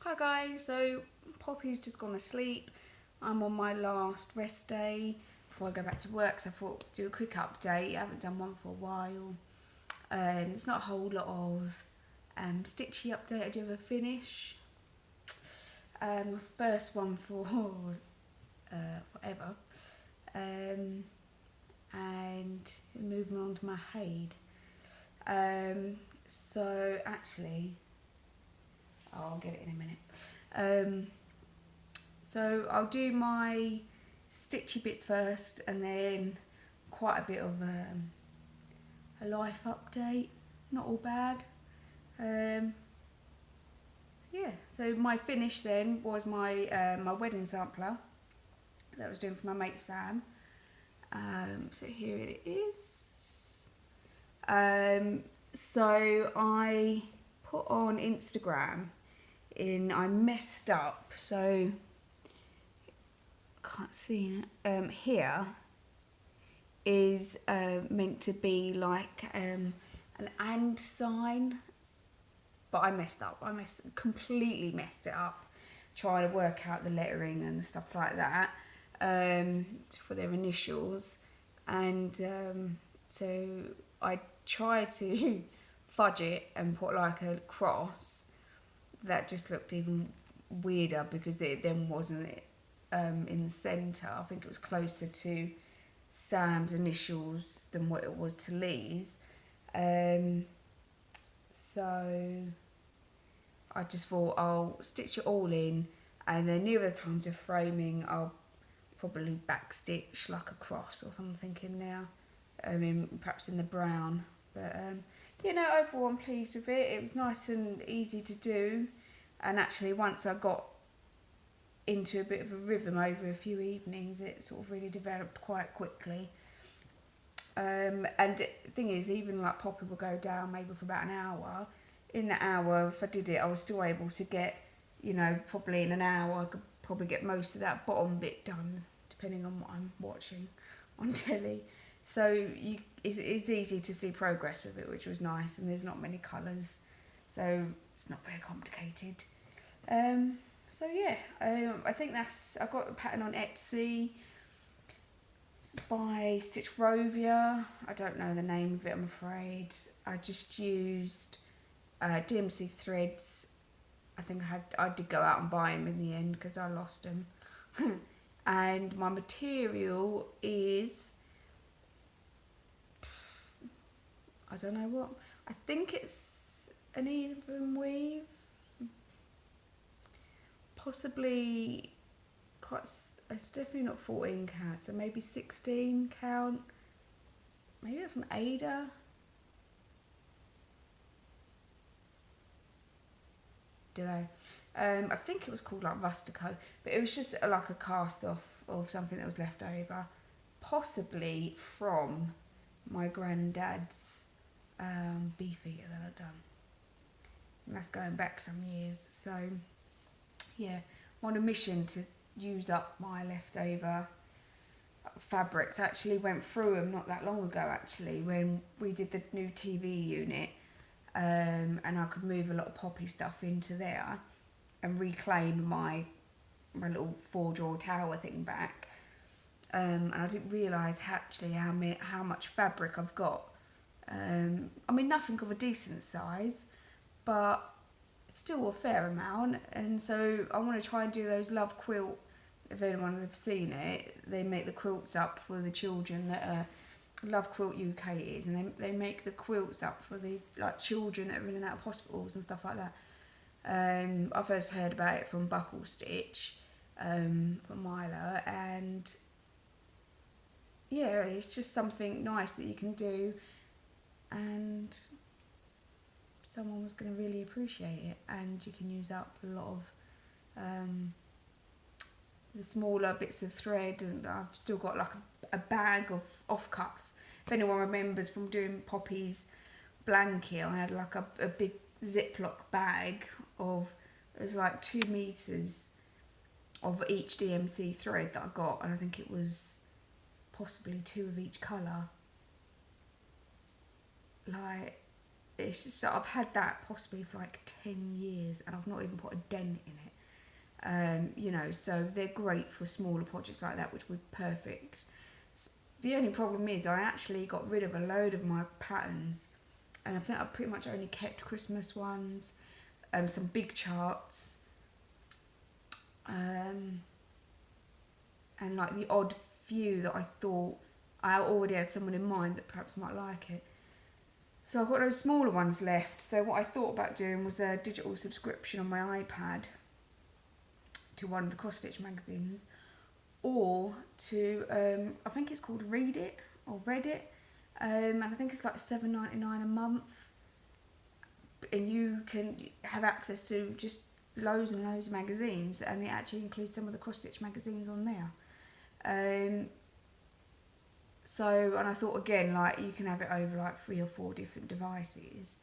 Hi guys, so Poppy's just gone to sleep. I'm on my last rest day before I go back to work, so I thought I'd do a quick update. I haven't done one for a while. It's not a whole lot of stitchy update I do have a finish. First one for forever. And moving on to my Haid. So actually, I'll get it in a minute. So I'll do my stitchy bits first, and then quite a bit of a life update. Not all bad. Yeah. So my finish then was my my wedding sampler that I was doing for my mate Sam. So here it is. So I put on Instagram I messed up, so can't see it. Here is meant to be like an and sign, but I messed up. Completely messed it up trying to work out the lettering and stuff like that for their initials, and so I tried to fudge it and put like a cross. That just looked even weirder because it then wasn't in the centre. I think it was closer to Sam's initials than what it was to Lee's. So I just thought I'll stitch it all in, and then nearer the time to framing I'll probably backstitch like a cross or something in there. Perhaps in the brown. But overall I'm pleased with it. It was nice and easy to do, and actually once I got into a bit of a rhythm over a few evenings, it sort of really developed quite quickly. And the thing is, even like Poppy will go down maybe for about an hour. In that hour, if I did it, I was still able to get, probably in an hour I could probably get most of that bottom bit done, depending on what I'm watching on telly. So it's easy to see progress with it, which was nice, and there's not many colours, so it's not very complicated. So yeah, I think I got the pattern on Etsy. It's by Stitch Rovia. I don't know the name of it, I'm afraid. I just used DMC threads. I think I did go out and buy them in the end because I lost them. And my material is, I don't know what. I think it's an even weave. Possibly it's definitely not 14 count, so maybe 16 count. Maybe that's an Ada. Don't know. I think it was called like Rustico, but it was just like a cast off of something that was left over, possibly from my granddad's beefeater that I'd done. And that's going back some years. So yeah, I'm on a mission to use up my leftover fabrics. I actually went through them not that long ago, actually, when we did the new TV unit, and I could move a lot of Poppy stuff into there and reclaim my little 4-drawer tower thing back. And I didn't realise actually how much fabric I've got. Nothing of a decent size, but still a fair amount. And so I want to try and do those Love Quilt. If anyone has seen it, they make the quilts up for the children that are Love Quilt UK is, and they make the quilts up for the children that are in and out of hospitals and stuff like that. I first heard about it from Buckle Stitch, from Myla, and yeah, it's just something nice that you can do, and someone was going to really appreciate it, and you can use up a lot of the smaller bits of thread, and I've still got like a bag of offcuts. If anyone remembers from doing Poppy's blanket, I had like a big Ziploc bag of, it was like 2 meters of each DMC thread that I got, and I think it was possibly 2 of each colour. Like, it's just that I've had that possibly for like 10 years and I've not even put a dent in it. You know, so they're great for smaller projects like that, which would be perfect. The only problem is I actually got rid of a load of my patterns, and I think I pretty much only kept Christmas ones, some big charts, and like the odd few that I thought I already had someone in mind that perhaps might like it. So I've got those smaller ones left. So what I thought about doing was a digital subscription on my iPad to one of the cross stitch magazines, or to I think it's called Read It or Reddit, and I think it's like $7.99 a month, and you can have access to just loads and loads of magazines, and it actually includes some of the cross stitch magazines on there. So, and I thought again, like, you can have it over like 3 or 4 different devices.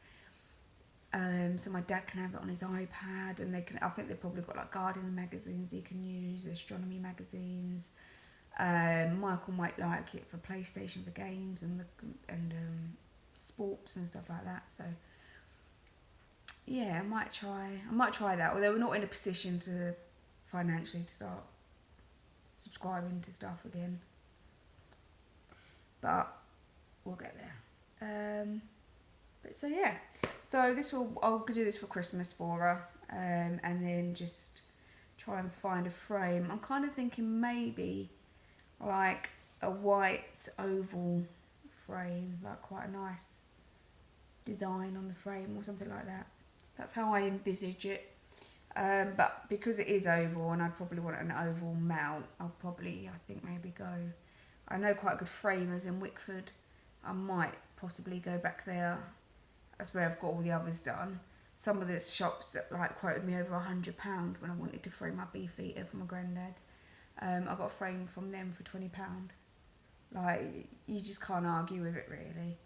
So my dad can have it on his iPad, and they can, I think they've probably got like gardening magazines he can use, astronomy magazines. Michael might like it for PlayStation, for games and sports and stuff like that. So yeah, I might try that. Although we're not in a position to financially to start subscribing to stuff again, but we'll get there. But so yeah, so I'll do this for Christmas for her, and then just try and find a frame. I'm kind of thinking maybe like a white oval frame, like quite a nice design on the frame or something like that. That's how I envisage it. But because it is oval and I probably want an oval mount, I think maybe go, I know quite good framers in Wickford. I might possibly go back there. That's where I've got all the others done. Some of the shops that like quoted me over £100 when I wanted to frame my beefeater for my granddad. I got a frame from them for £20. Like, you just can't argue with it really.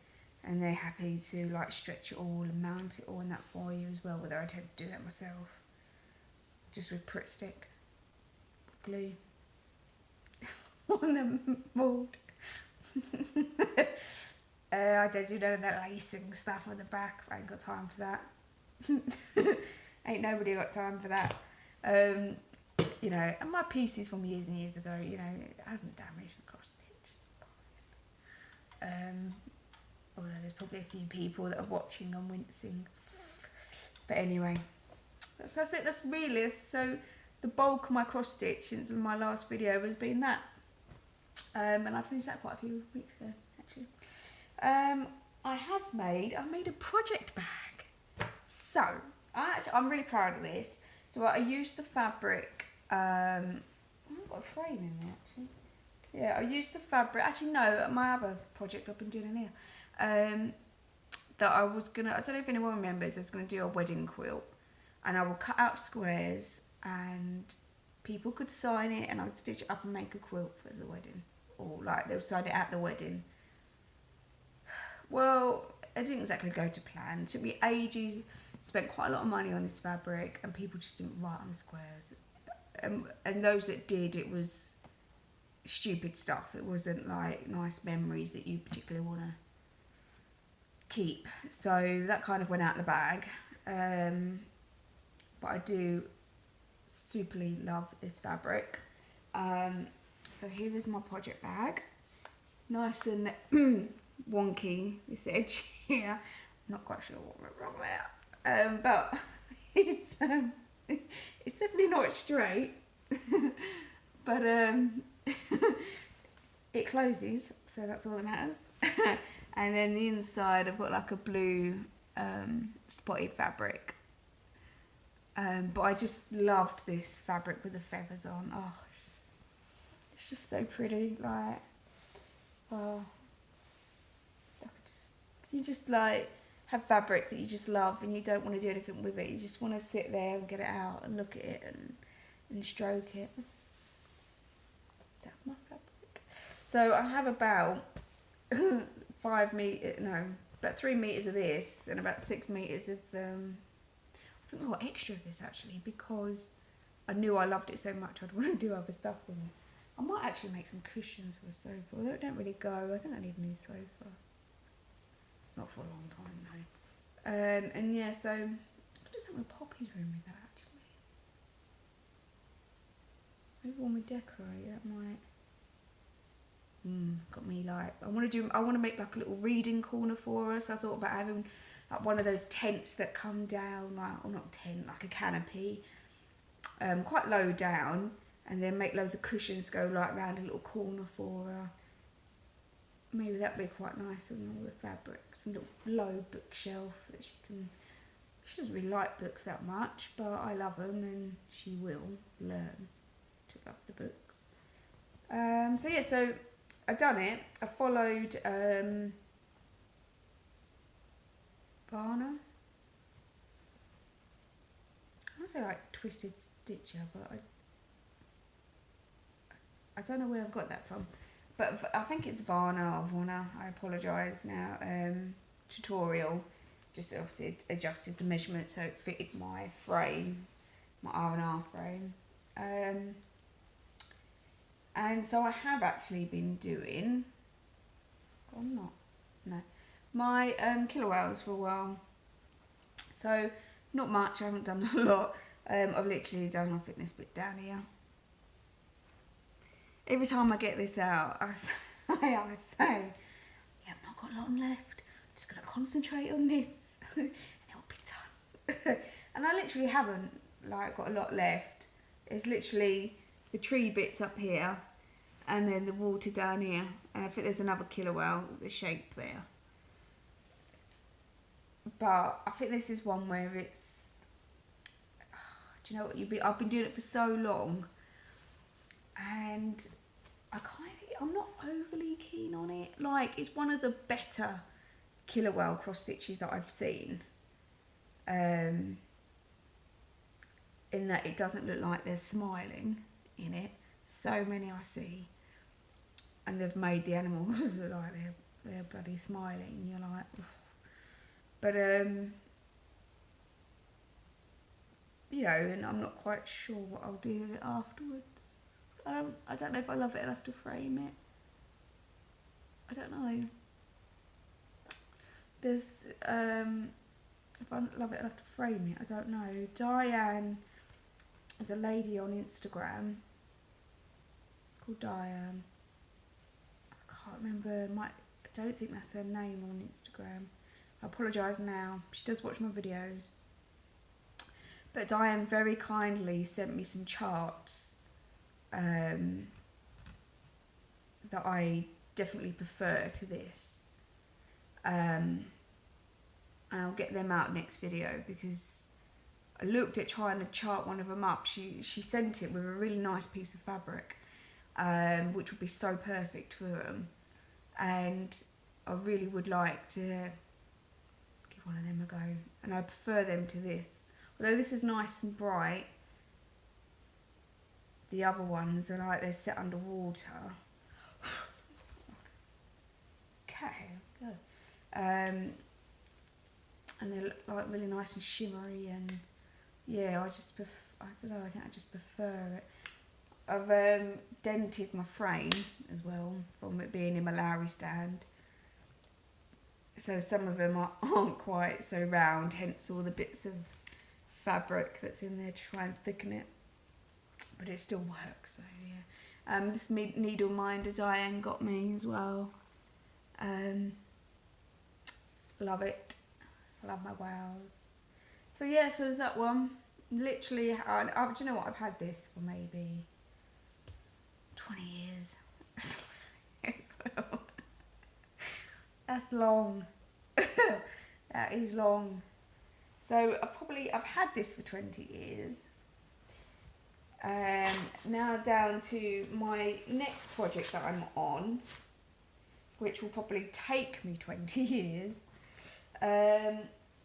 And they're happy to like stretch it all and mount it all and that for you as well, although I tend to do that myself. Just with Pritt stick glue on the mould. I don't do none of that lacing stuff on the back. I ain't got time for that. Ain't nobody got time for that. You know, and my pieces from years and years ago, you know, it hasn't damaged the cross stitch. Although there's probably a few people that are watching and wincing. But anyway, that's it. That's really, so the bulk of my cross stitch since my last video has been that. And I finished that quite a few weeks ago, actually. I made a project bag. So, I'm really proud of this. So I used the fabric, I've got a frame in there actually. Yeah, I used the fabric, actually no, my other project I've been doing in here, that I was gonna, I don't know if anyone remembers, I was gonna do a wedding quilt. And I will cut out squares and people could sign it and I would stitch it up and make a quilt for the wedding. Or like, they'll sign it at the wedding. Well, it didn't exactly go to plan. It took me ages, spent quite a lot of money on this fabric, and people just didn't write on the squares. And those that did, it was stupid stuff. It wasn't like nice memories that you particularly want to keep. So that kind of went out the bag. But I do superly love this fabric. So here is my project bag. Nice and wonky, this edge here. I'm not quite sure what went wrong there. But it's definitely not straight. But it closes, so that's all that matters. And then the inside I've got like a blue spotted fabric. But I just loved this fabric with the feathers on. Oh, it's just so pretty. Like, oh, you just like have fabric that you just love and you don't want to do anything with it. You just want to sit there and get it out and look at it and stroke it. That's my fabric. So I have about 3 meters of this and about 6 meters of I think I got extra of this actually because I knew I loved it so much I'd want to do other stuff with it. I might actually make some cushions for a sofa, although it don't really go. I think I need a new sofa. Not for a long time And yeah, so I could do something with Poppy's room with that actually. Maybe when we decorate, that might. Got me like, I want to make like a little reading corner for us. I thought about having like one of those tents that come down, like, or not tent, like a canopy, quite low down, and then make loads of cushions go like around a little corner for her. Maybe that'd be quite nice, and all the fabrics, and a little low bookshelf that she can. She doesn't really like books that much, but I love them, and she will learn to love the books. So yeah, so I've done it. I followed Varna. I want to say like Twisted Stitcher, but I don't know where I've got that from. But I think it's Varna or Varna. I apologise now. Tutorial. Just obviously adjusted the measurement so it fitted my frame, my R&R frame. And so I have actually been doing, my killer whales for a while. So not much, I haven't done a lot. I've literally done, I think, this bit down here. Every time I get this out, I say, yeah, I've not got long left. I'm just going to concentrate on this and it'll be done. And I literally haven't like got a lot left. It's literally the tree bits up here and then the water down here. And I think there's another killer whale, the shape there. But I think this is one where it's, do you know what, I've been doing it for so long and I'm not overly keen on it. Like, it's one of the better killer whale cross stitches that I've seen. In that it doesn't look like they're smiling in it. So many I see. And they've made the animals look like they're bloody smiling. You're like, ugh. But, you know, and I'm not quite sure what I'll do with it afterwards. I don't know if I love it enough to frame it. I don't know. There's, if I love it enough to frame it, I don't know. Diane is a lady on Instagram called Diane. I can't remember, I don't think that's her name on Instagram. I apologise now. She does watch my videos. But Diane very kindly sent me some charts that I definitely prefer to this. And I'll get them out next video because I looked at trying to chart one of them up. She sent it with a really nice piece of fabric, which would be so perfect for them. And I really would like to give one of them a go. And I prefer them to this. Although this is nice and bright, the other ones are like they're set underwater. Okay, good. And they look like really nice and shimmery, and yeah, I don't know, I think I just prefer it. I've dented my frame as well from it being in my Lowry stand. So some of them aren't quite so round, hence all the bits of fabric that's in there to try and thicken it. But it still works, so yeah. This needle minder Diane got me as well. Love it. I love my wows. So yeah, so there's that one. Literally, do you know what? I've had this for maybe 20 years. That's long. That is long. So I've had this for 20 years. Now down to my next project that I'm on, which will probably take me 20 years,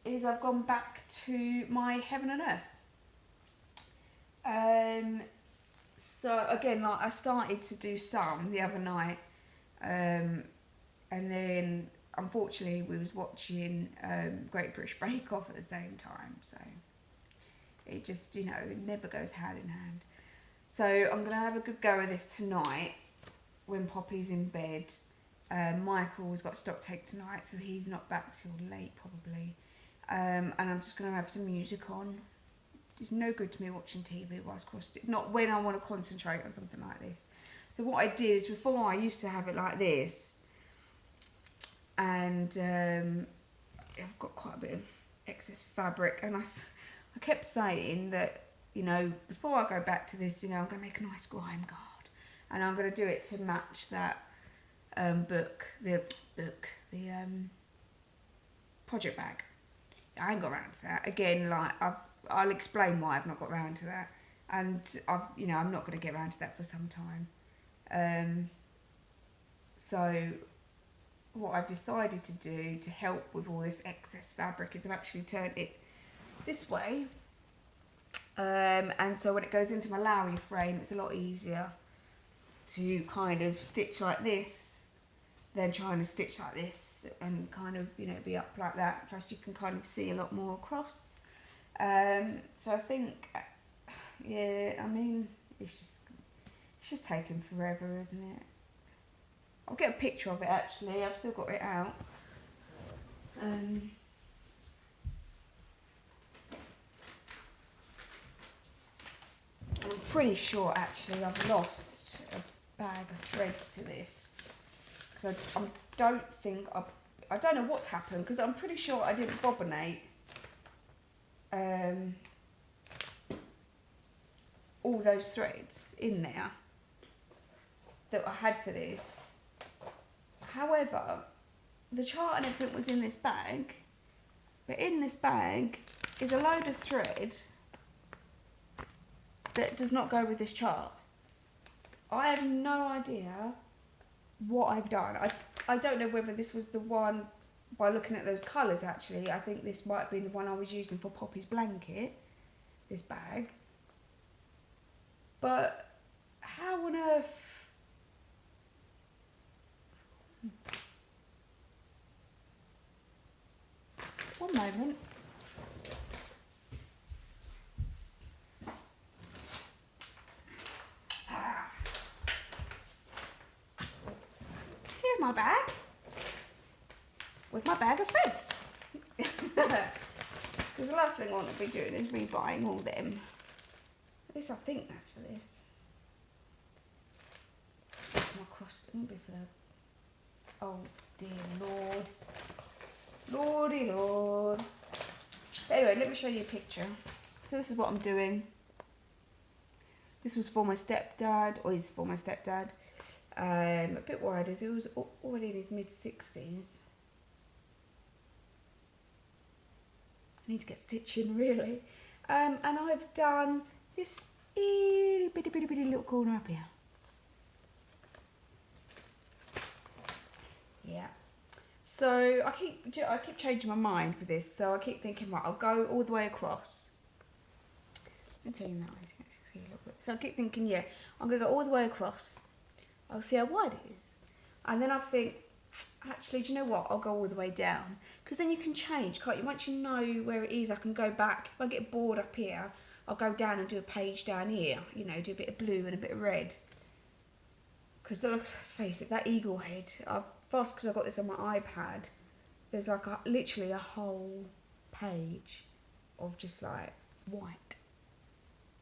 is I've gone back to my Heaven and Earth. So again, like I started to do some the other night, and then unfortunately we was watching Great British Bake Off at the same time, so it just, you know, it never goes hand in hand. So I'm going to have a good go at this tonight when Poppy's in bed. Michael's got stock take tonight, so he's not back till late probably. And I'm just going to have some music on. It's no good to me watching TV whilst cross stitch, not when I want to concentrate on something like this. So what I did is, before I used to have it like this, and I've got quite a bit of excess fabric, and I kept saying that, you know, before I go back to this, you know, I'm going to make a nice grime guard, and I'm going to do it to match that the project bag. I ain't got around to that. Again, like, I'll explain why I've not got around to that, and you know, I'm not going to get around to that for some time. So what I've decided to do to help with all this excess fabric is I've actually turned it this way, and so when it goes into my Lowry frame, it's a lot easier to kind of stitch like this than trying to stitch like this and kind of, you know, be up like that. Plus you can kind of see a lot more across. So I think, yeah, I mean, it's just taken forever, isn't it? I'll get a picture of it actually, I've still got it out. I'm pretty sure actually I've lost a bag of threads to this. Because I don't think, I don't know what's happened, because I'm pretty sure I didn't bobinate all those threads in there that I had for this. However, the chart and everything was in this bag, but in this bag is a load of thread that does not go with this chart. I have no idea what I've done. I don't know whether this was the one, by looking at those colours actually, I think this might have been the one I was using for Poppy's blanket, this bag. But how on earth... One moment. Here's my bag. With my bag of threads. Because the last thing I want to be doing is rebuying all them. At least I think that's for this. My cross, it won't be for the... Oh dear Lord. Lordy Lord. But anyway, let me show you a picture. So this is what I'm doing. This was for my stepdad, or is for my stepdad. A bit worried as he was already in his mid-60s. I need to get stitching really. And I've done this itty bitty little corner up here. Yeah. So I keep changing my mind with this. So I keep thinking, right, I'll go all the way across. I'll tell you that way so you can actually see a little bit. So I keep thinking, yeah, I'm going to go all the way across. I'll see how wide it is. And then I think, actually, do you know what? I'll go all the way down. Because then you can change, can't you? Once you know where it is, I can go back. If I get bored up here, I'll go down and do a page down here. You know, do a bit of blue and a bit of red. Because let's face it, that eagle head, first because I've got this on my iPad, there's like literally a whole page of just like white.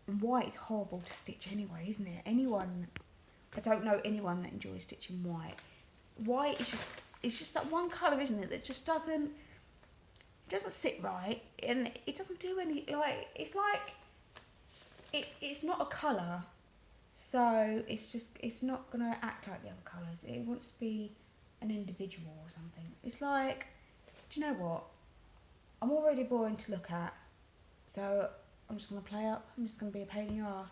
And white is horrible to stitch anyway, isn't it? I don't know anyone that enjoys stitching white. White is it's just that one colour, isn't it, that just doesn't sit right, and it doesn't do any, like, it's like, it's not a colour, so it's not going to act like the other colours. It wants to be an individual or something. It's like, do you know what? I'm already boring to look at, so I'm just going to play up. I'm just going to be a pain in your arse.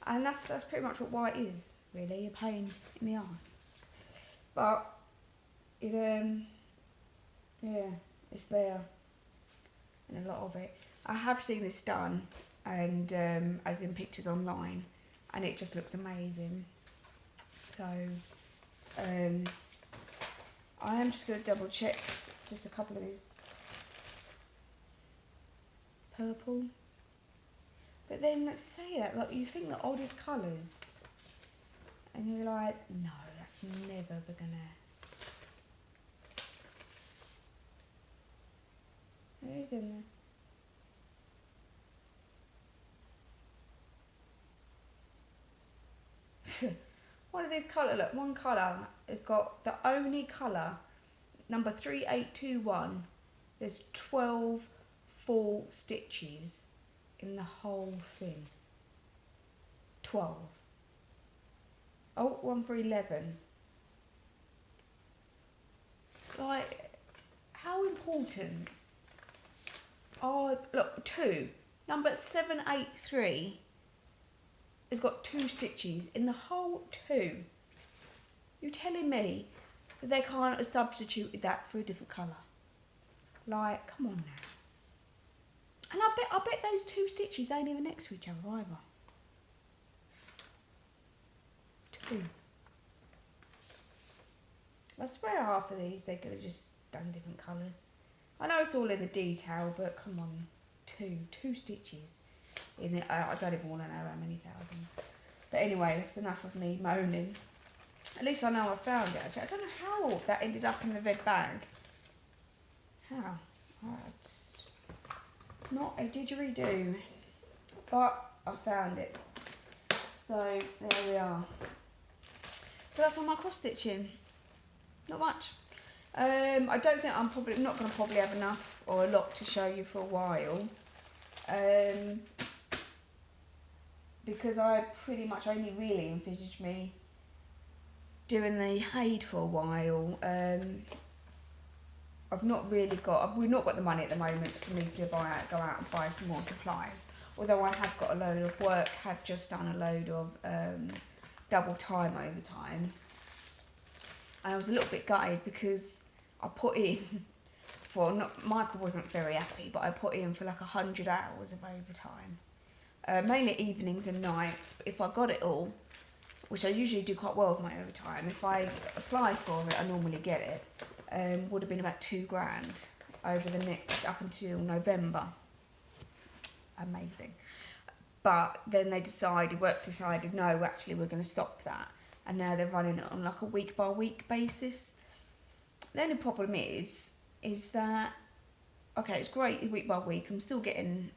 And that's pretty much what white is, really, a pain in the arse. But it yeah, it's there, and a lot of it. I have seen this done, and as in pictures online, and it just looks amazing. So I am just going to double check just a couple of these purple. But then let's say that, like, you think the oddest colours, and you're like, no, that's never gonna. It is in there. One of these colour, look, one colour has got the only colour, number 3821. There's 12 full stitches in the whole thing. 12. Oh, one for 11. Like, how important? Oh, look, 2. Number 783 has got 2 stitches in the whole 2. You're telling me that they can't have substituted that for a different colour? Like, come on now. And I bet those 2 stitches ain't even next to each other either. 2. I swear half of these they could have just done different colours. I know it's all in the detail, but come on, 2 stitches in it. I don't even want to know how many thousands. But anyway, that's enough of me moaning. At least I know I found it. Actually, I don't know how that ended up in the red bag. How? Just not a didgeridoo, but I found it. So there we are. So that's all my cross stitching. Not much. I don't think I'm probably not going to probably have enough or a lot to show you for a while, because I pretty much only really envisaged me doing the Haid for a while. We've not got the money at the moment for me to go out and buy some more supplies. Although I have got a load of work, have just done a load of double time overtime. And I was a little bit gutted because I put in Michael wasn't very happy, but I put in for like 100 hours of overtime. Mainly evenings and nights, but if I got it all, which I usually do quite well with my overtime, if I apply for it, I normally get it, would have been about £2,000 over the next, up until November. Amazing. But then work decided, no, actually we're going to stop that. And now they're running it on like a week by week basis. The only problem is that, okay, it's great week by week. I'm still getting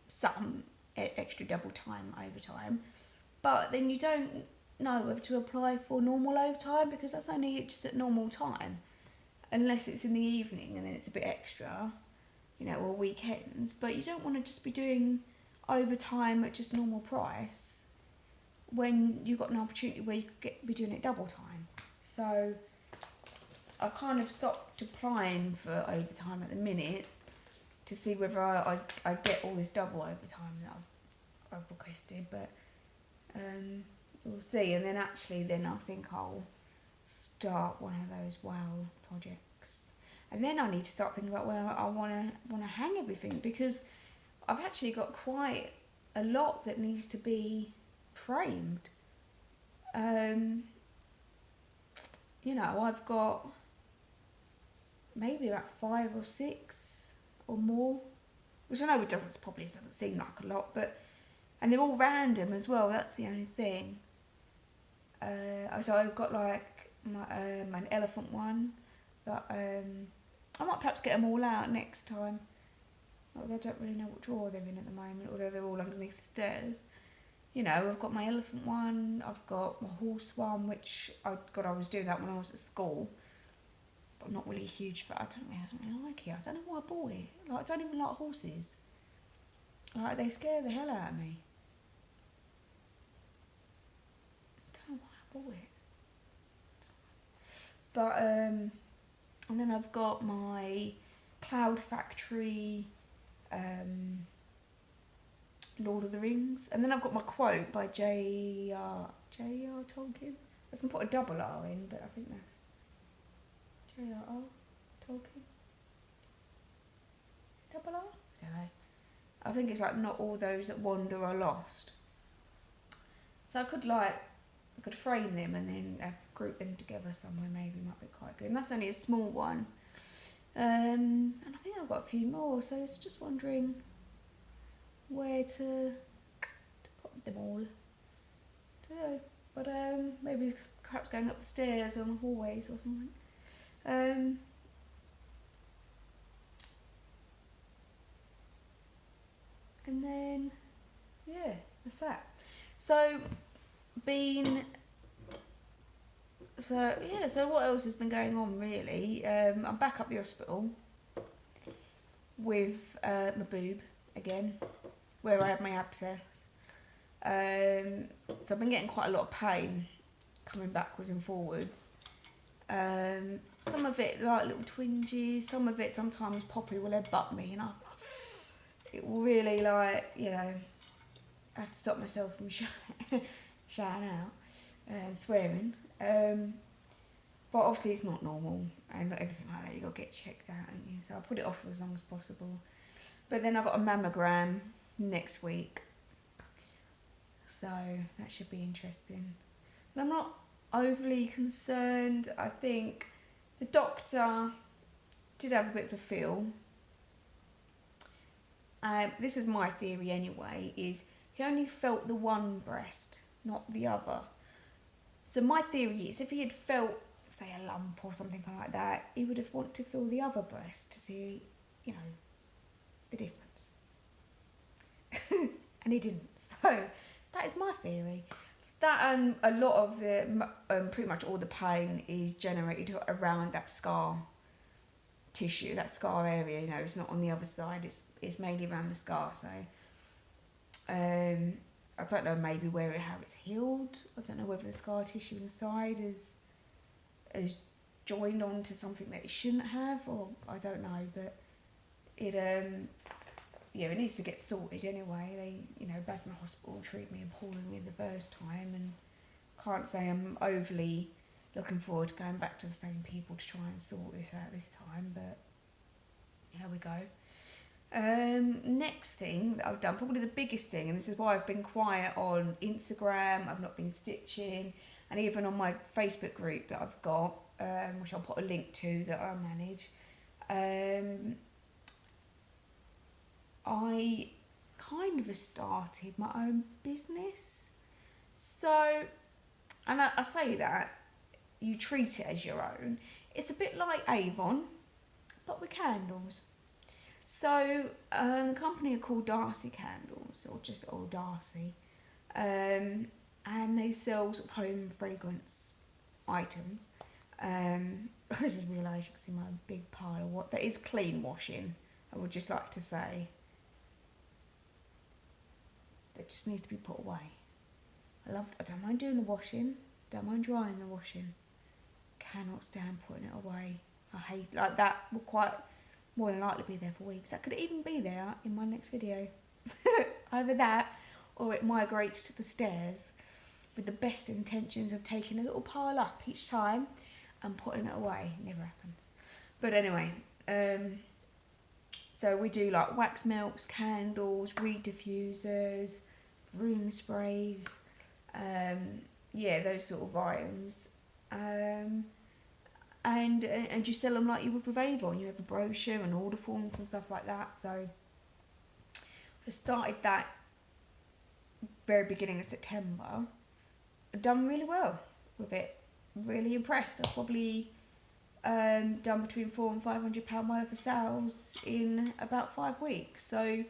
some extra double time overtime. But then you don't know whether to apply for normal overtime because that's only just at normal time. Unless it's in the evening and then it's a bit extra, or weekends. But you don't want to just be doing overtime at just normal price when you've got an opportunity where you could be doing it double time. So I kind of stopped applying for overtime at the minute to see whether I get all this double overtime that I've requested, but we'll see. And then I think I'll start one of those WOW projects, and then I need to start thinking about where I want to hang everything, because I've actually got quite a lot that needs to be framed. I've got maybe about 5 or 6 or more, which I know probably doesn't seem like a lot, and they're all random as well. That's the only thing. So I've got like my elephant one that I might perhaps get them all out next time. I don't really know what drawer they're in at the moment, although they're all underneath the stairs. I've got my elephant one, I've got my horse one, which I was doing that when I was at school, but I'm not really a huge fan. I don't really like it. I don't know why I bought it. Like, I don't even like horses. Like, they scare the hell out of me. I don't know why I bought it. But, and then I've got my Cloud Factory, Lord of the Rings, and then I've got my quote by J.R. Tolkien. I can put a double R in, but I think that's J.R.R. Tolkien. Double R? I don't know. I think it's like not all those that wander are lost. So I could frame them and then group them together somewhere. Maybe might be quite good. And that's only a small one. And I think I've got a few more. So it's just wondering where to put them all. I don't know, but maybe perhaps going up the stairs or the hallways or something. And then, yeah, that's that. So what else has been going on really? I'm back up the hospital with my boob again, where I had my abscess. So I've been getting quite a lot of pain coming backwards and forwards. Some of it like little twinges, some of it sometimes Poppy will headbutt me, and it will really, like, you know, I have to stop myself from shouting out and swearing. But obviously it's not normal, and everything like that, you got to get checked out, haven't you? So I put it off for as long as possible. But then I've got a mammogram next week, so that should be interesting. But I'm not overly concerned. I think the doctor did have a bit of a feel. This is my theory anyway, is he only felt the one breast, not the other. So my theory is if he had felt, say, a lump or something like that, he would have wanted to feel the other breast to see, you know, the difference. And he didn't. So that is my theory. That, and a lot of the, pretty much all the pain is generated around that scar tissue, that scar area. You know, it's not on the other side, it's mainly around the scar. So I don't know, maybe how it's healed. I don't know whether the scar tissue inside is joined on to something that it shouldn't have, or I don't know, but it it needs to get sorted anyway. They, you know, Basing Hospital treated me appallingly the first time, and can't say I'm overly looking forward to going back to the same people to try and sort this out this time, but here we go. Next thing that I've done, probably the biggest thing, and this is why I've been quiet on Instagram, I've not been stitching, and even on my Facebook group that I've got, which I'll put a link to, that I manage, I kind of started my own business. So, and I say that, you treat it as your own. It's a bit like Avon, but with candles. So, the company are called Darcy Candles, or just Old Darcy, and they sell sort of home fragrance items. I just realised you can see my big pile. What that is, clean washing, I would just like to say. That just needs to be put away. I don't mind doing the washing, don't mind drying the washing. Cannot stand putting it away. I hate it. Like, that will quite more than likely be there for weeks. That could even be there in my next video. Either that, or it migrates to the stairs with the best intentions of taking a little pile up each time and putting it away. Never happens. But anyway, so we do like wax melts, candles, reed diffusers, room sprays, those sort of items. And you sell them like you would with Avon. You have a brochure and order forms and stuff like that. So I started that very beginning of September. I've done really well with it. Really impressed. I've probably done between £400 and £500 worth of sales in about 5 weeks. So you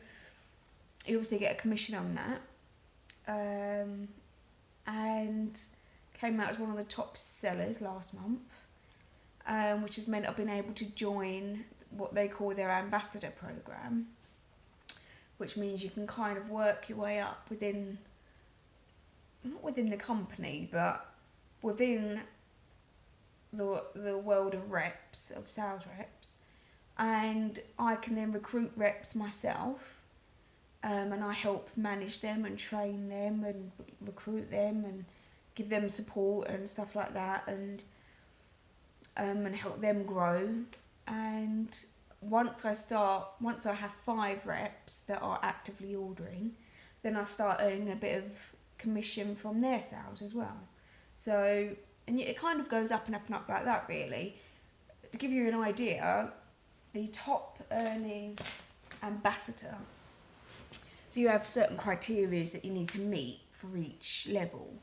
obviously get a commission on that. And came out as one of the top sellers last month. Which has meant I've been able to join what they call their ambassador program, which means you can kind of work your way up within, not within the company, but within the world of reps, of sales reps, and I can then recruit reps myself, and I help manage them and train them and recruit them and give them support and stuff like that, and help them grow. And once I have 5 reps that are actively ordering, then I start earning a bit of commission from their sales as well. So, and it kind of goes up and up and up like that, really. To give you an idea, the top earning ambassador, so you have certain criteria that you need to meet for each level.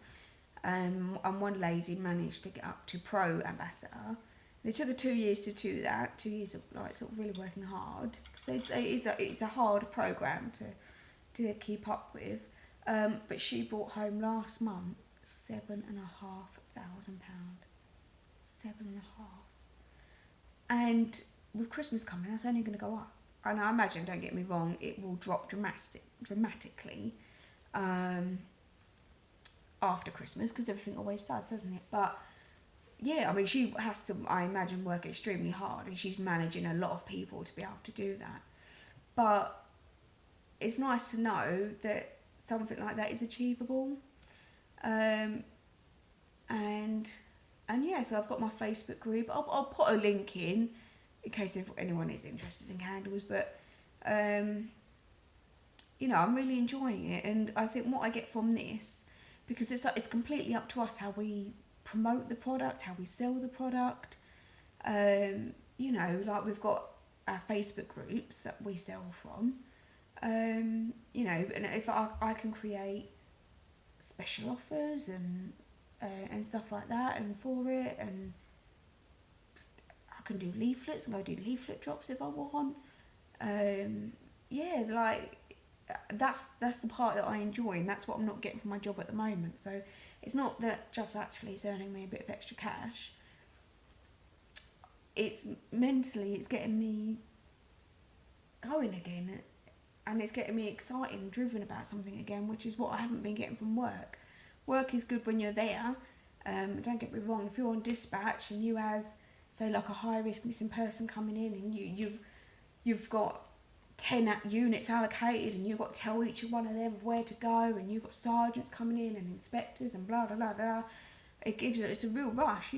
And one lady managed to get up to pro ambassador. It took her 2 years to do that. 2 years of like sort of really working hard, because it's a hard program to keep up with. But she brought home last month £7,500. 7.5. And with Christmas coming, that's only going to go up. And I imagine, don't get me wrong, it will drop dramatically after Christmas, because everything always does, doesn't it? But yeah, I mean, she has to, I imagine, work extremely hard, and she's managing a lot of people to be able to do that. But it's nice to know that something like that is achievable. And yeah, so I've got my Facebook group. I'll put a link in case if anyone is interested in candles. But you know, I'm really enjoying it, and I think what I get from this, because it's completely up to us how we promote the product, how we sell the product. You know, like we've got our Facebook groups that we sell from. You know, and if I can create special offers and stuff like that, and for it, and I can do leaflets and go do leaflet drops if I want. Yeah, like that's the part that I enjoy, and that's what I'm not getting from my job at the moment. So it's not that just actually it's earning me a bit of extra cash. It's mentally, it's getting me going again, and it's getting me excited and driven about something again, which is what I haven't been getting from work. Work is good when you're there. Don't get me wrong, if you're on dispatch and you have, say, like a high risk missing person coming in, and you've got 10 units allocated, and you've got to tell each one of them where to go, and you've got sergeants coming in and inspectors and blah blah blah blah. It's a real rush.